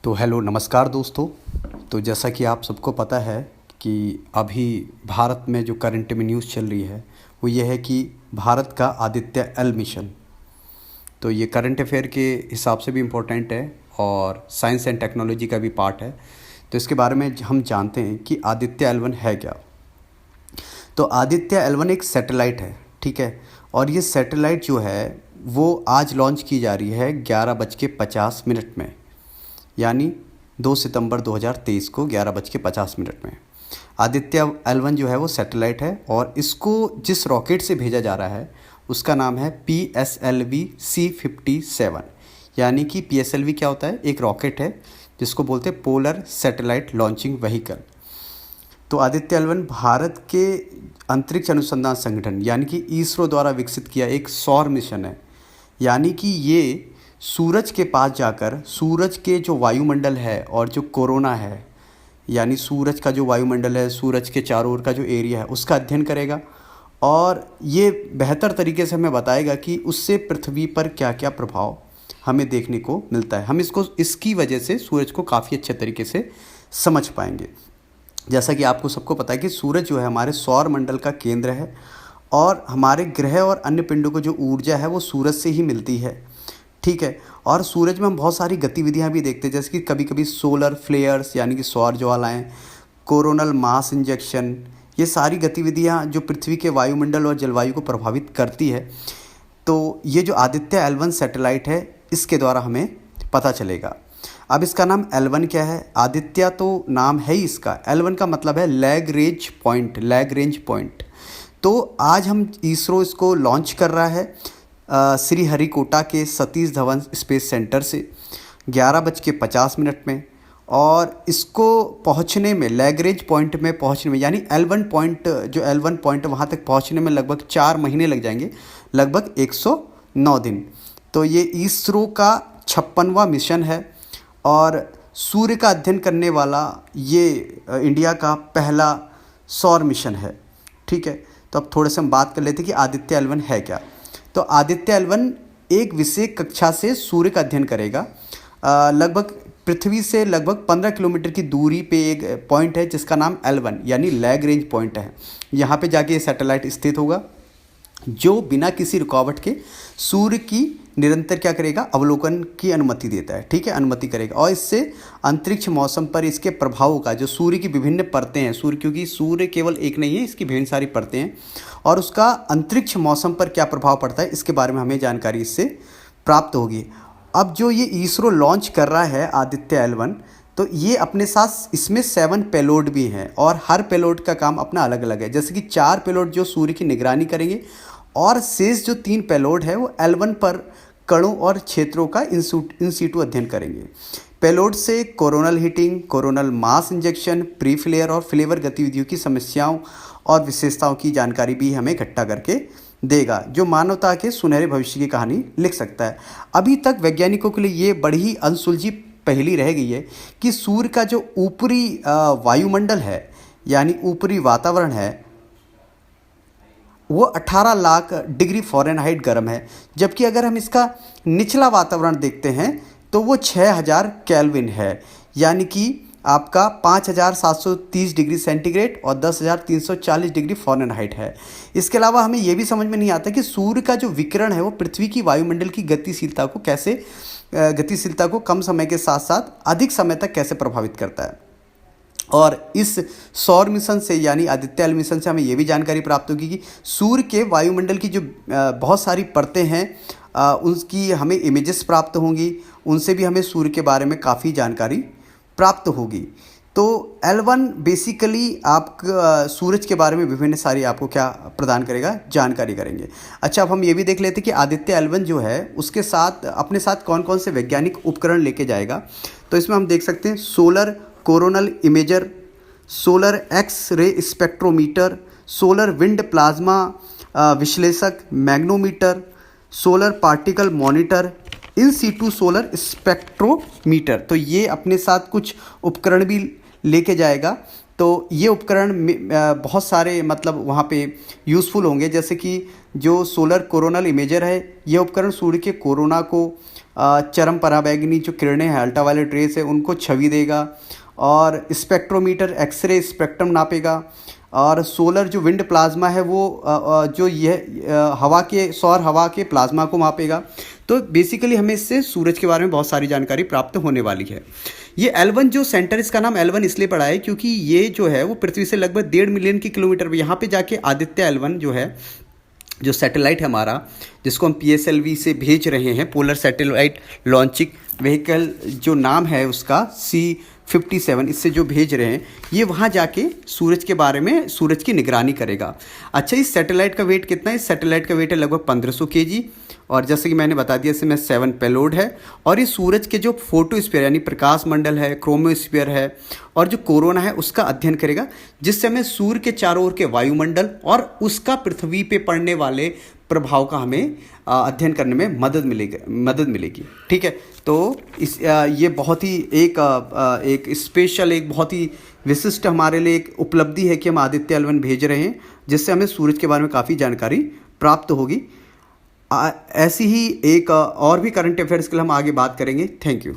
तो हेलो नमस्कार दोस्तों। तो जैसा कि आप सबको पता है कि अभी भारत में जो करंट में न्यूज़ चल रही है वो ये है कि भारत का आदित्य एल मिशन। तो ये करंट अफेयर के हिसाब से भी इम्पोर्टेंट है और साइंस एंड टेक्नोलॉजी का भी पार्ट है। तो इसके बारे में हम जानते हैं कि आदित्य L1 है क्या। तो आदित्य L1 एक सैटेलाइट है, ठीक है। और ये सैटेलाइट जो है वो आज लॉन्च की जा रही है 11:50 में, यानी 2 सितंबर 2023 को 11:50 में। आदित्य L1 जो है वो सैटेलाइट है और इसको जिस रॉकेट से भेजा जा रहा है उसका नाम है PSLV C57। यानी कि PSLV क्या होता है, एक रॉकेट है जिसको बोलते हैं पोलर सैटेलाइट लॉन्चिंग व्हीकल। तो आदित्य L1 भारत के अंतरिक्ष अनुसंधान संगठन यानी कि इसरो द्वारा विकसित किया एक सौर मिशन है। यानी कि ये सूरज के पास जाकर सूरज के जो वायुमंडल है और जो कोरोना है, यानी सूरज का जो वायुमंडल है, सूरज के चारों ओर का जो एरिया है उसका अध्ययन करेगा और ये बेहतर तरीके से हमें बताएगा कि उससे पृथ्वी पर क्या क्या प्रभाव हमें देखने को मिलता है। हम इसकी वजह से सूरज को काफ़ी अच्छे तरीके से समझ पाएंगे। जैसा कि आपको सबको पता है कि सूरज जो है हमारे सौर मंडल का केंद्र है और हमारे ग्रह और अन्य पिंडों को जो ऊर्जा है वो सूरज से ही मिलती है, ठीक है। और सूरज में हम बहुत सारी गतिविधियां भी देखते हैं, जैसे कि कभी कभी सोलर फ्लेयर्स यानी कि सौर ज्वालाएं, कोरोनल मास इंजेक्शन, ये सारी गतिविधियां जो पृथ्वी के वायुमंडल और जलवायु को प्रभावित करती है। तो ये जो आदित्य L1 सैटेलाइट है इसके द्वारा हमें पता चलेगा। अब इसका नाम L1 क्या है? आदित्य तो नाम है ही इसका, L1 का मतलब है लैग रेंज पॉइंट। तो आज हम इसरो इसको लॉन्च कर रहा है श्री हरिकोटा के सतीश धवन स्पेस सेंटर से 11:50 में। और इसको पहुंचने में, लैग्रेंज पॉइंट में पहुंचने में, यानी L1 पॉइंट वहां तक पहुंचने में लगभग 4 महीने लग जाएंगे, लगभग 109 दिन। तो ये इसरो का 56वां मिशन है और सूर्य का अध्ययन करने वाला ये इंडिया का पहला सौर मिशन है, ठीक है। तो अब थोड़े से हम बात कर लेते हैं कि आदित्य L1 है क्या। तो आदित्य L1 एक विशेष कक्षा से सूर्य का अध्ययन करेगा। लगभग पृथ्वी से लगभग 15 किलोमीटर की दूरी पे एक पॉइंट है जिसका नाम L1 यानी लैग रेंज पॉइंट है। यहाँ पे जाके ये सैटेलाइट स्थित होगा जो बिना किसी रुकावट के सूर्य की निरंतर क्या करेगा, अवलोकन की अनुमति देता है, ठीक है, अनुमति करेगा। और इससे अंतरिक्ष मौसम पर इसके प्रभावों का, जो सूर्य की विभिन्न परतें हैं, क्योंकि सूर्य केवल एक नहीं है, इसकी विभिन्न सारी परतें हैं, और उसका अंतरिक्ष मौसम पर क्या प्रभाव पड़ता है इसके बारे में हमें जानकारी इससे प्राप्त होगी। अब जो ये इसरो लॉन्च कर रहा है आदित्य L1, तो ये अपने साथ इसमें 7 पेलोड भी हैं और हर पेलोड का काम अपना अलग अलग है। जैसे कि 4 पेलोड जो सूर्य की निगरानी करेंगे और शेष जो 3 पेलोड है वो L1 पर कणों और क्षेत्रों का इन सीटू अध्ययन करेंगे। पेलोड से coronal heating, coronal mass injection, pre flare और फ्लेवर गतिविधियों की समस्याओं और विशेषताओं की जानकारी भी हमें इकट्ठा करके देगा, जो मानवता के सुनहरे भविष्य की कहानी लिख सकता है। अभी तक वैज्ञानिकों के लिए ये बड़ी ही अनसुलझी पहेली रह गई है कि सूर्य का जो ऊपरी वायुमंडल है यानी ऊपरी वातावरण है वो 18 लाख डिग्री फ़ारेनहाइट गर्म है, जबकि अगर हम इसका निचला वातावरण देखते हैं तो वो 6000 केल्विन है, यानी कि आपका 5730 डिग्री सेंटीग्रेड और 10,340 डिग्री फ़ारेनहाइट है। इसके अलावा हमें ये भी समझ में नहीं आता कि सूर्य का जो विकिरण है वो पृथ्वी की वायुमंडल की गतिशीलता को कम समय के साथ साथ अधिक समय तक कैसे प्रभावित करता है। और इस सौर मिशन से यानी आदित्य L मिशन से हमें ये भी जानकारी प्राप्त होगी कि सूर्य के वायुमंडल की जो बहुत सारी परतें हैं उनकी हमें इमेजेस प्राप्त होंगी, उनसे भी हमें सूर्य के बारे में काफ़ी जानकारी प्राप्त होगी। तो L1 बेसिकली आप सूरज के बारे में विभिन्न सारी आपको क्या प्रदान करेगा, जानकारी करेंगे। अच्छा, अब हम ये भी देख लेते हैं कि आदित्य L1 जो है उसके साथ अपने साथ कौन कौन से वैज्ञानिक उपकरण लेके जाएगा। तो इसमें हम देख सकते हैं solar coronal imager, solar X ray spectrometer, solar wind plasma विश्लेषक, magnetometer, solar particle monitor, in situ solar spectrometer. तो ये अपने साथ कुछ उपकरण भी लेके जाएगा तो ये उपकरण बहुत सारे मतलब वहाँ पे यूज़फुल होंगे, जैसे कि जो सोलर कोरोनल इमेजर है, ये उपकरण सूर्य के कोरोना को चरम पराबैंगनी जो किरणें हैं, अल्ट्रावायलेट रेस है, उनको छवि देगा। और स्पेक्ट्रोमीटर एक्सरे स्पेक्ट्रम नापेगा। और सोलर जो विंड प्लाज्मा है वो जो यह हवा के सौर हवा के प्लाज्मा को मापेगा। तो बेसिकली हमें इससे सूरज के बारे में बहुत सारी जानकारी प्राप्त होने वाली है। ये L1 जो सेंटर, इसका नाम L1 इसलिए पड़ा है क्योंकि ये जो है वो पृथ्वी से लगभग 1.5 मिलियन की किलोमीटर यहाँ पे जाके आदित्य L1 जो है, जो सैटेलाइट है हमारा, जिसको हम PSLV से भेज रहे हैं, पोलर सैटेलाइट लॉन्चिंग व्हीकल, जो नाम है उसका C57, इससे जो भेज रहे हैं, ये वहाँ जाके सूरज के बारे में, सूरज की निगरानी करेगा। अच्छा, इस सैटेलाइट का वेट कितना है? इस सैटेलाइट का वेट है लगभग 1500 kg। और जैसे कि मैंने बता दिया, इसमें 7 पेलोड है। और ये सूरज के जो फोटोस्फीयर यानी प्रकाश मंडल है, क्रोमोस्फीयर है और जो कोरोना है उसका अध्ययन करेगा, जिससे हमें सूर्य के चारों ओर के वायुमंडल और उसका पृथ्वी पे पड़ने वाले प्रभाव का हमें अध्ययन करने में मदद मिलेगी। ठीक है, तो ये बहुत ही एक स्पेशल, एक बहुत ही विशिष्ट हमारे लिए एक उपलब्धि है कि हम आदित्य L1 भेज रहे हैं, जिससे हमें सूरज के बारे में काफ़ी जानकारी प्राप्त होगी। ऐसी ही एक और भी करंट अफेयर्स के लिए हम आगे बात करेंगे। Thank you.